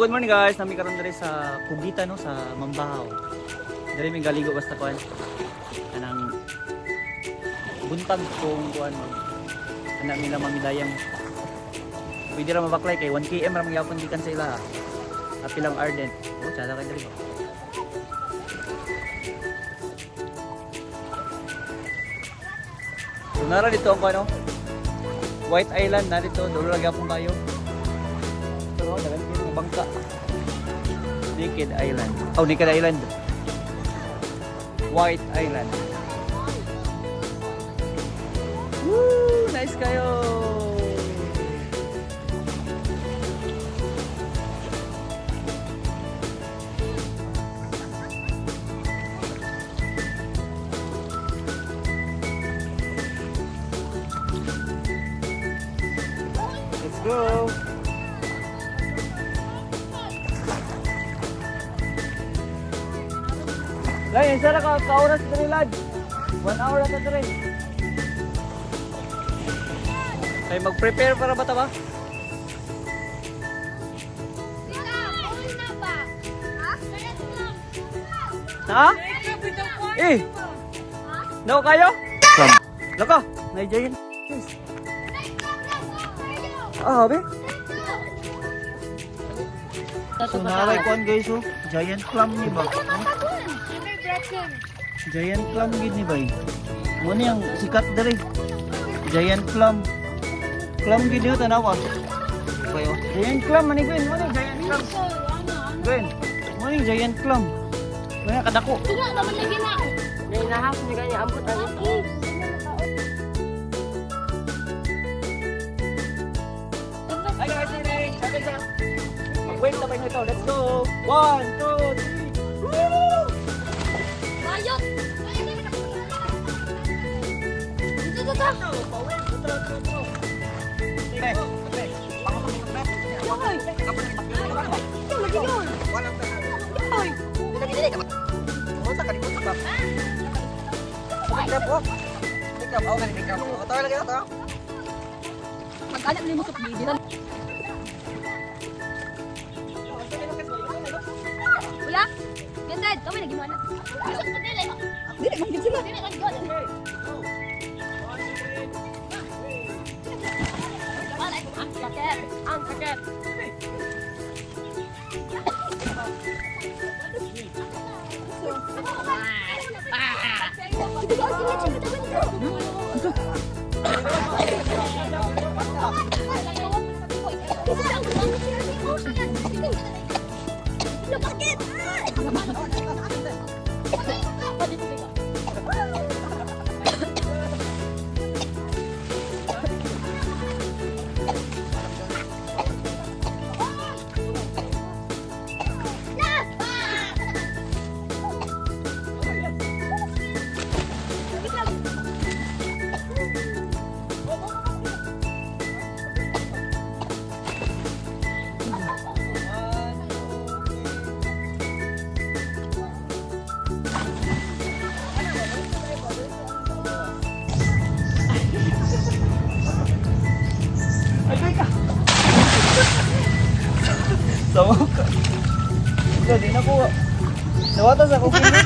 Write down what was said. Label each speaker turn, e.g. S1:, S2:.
S1: good morning guys. Nami karon diri sa Pugita no sa Mambahaw. Diri mi galigo basta kuan. Kanang buntag kung kuan mo. Ana mi lang mamidayang. Pwede ra mabaklay kay 1 km ra magyapon gikan sa ila. Apilang ardent. Oh, tsada kay diri. So nara dito ang ano? White Island na dito, dulo lagi akong kayo. Pero dagan yung bangka. Naked Island. Oh, Naked Island. White Island. Woo! Nice kayo! Let's go! Lain, sana ka-oras diri lad. 1 hour na diri. Kay mag-prepare para bata ba? Ha? Eh. No kayo? Laka, Nigerian. Ah, be. So naray kon guys oh, giant clam ni ba? Giant clam gid ni bay. Mo ni ang sikat diri. Giant clam. Clam gid yo tanawa. Bayo. Giant clam man ni Gwen, mo ni giant clam. Gwen, mo ni giant clam. Mga kadako.
S2: Tuga naman lagi na.
S3: May nahas ni kanya ambot ang ito.
S1: Hi guys, mag-wave na kayo ito. Let's go. 1, 2, 3. Woo!
S2: Bayot. Dito ka. Mag-anak ni mo sa pilihan. Kuya, ganda. Kami lagi mo anak. Dili mo gid sila. Dili lagi ko. Ang sakit.
S1: Sama ka. Ikaw, di na ko. Nawata sa kuking.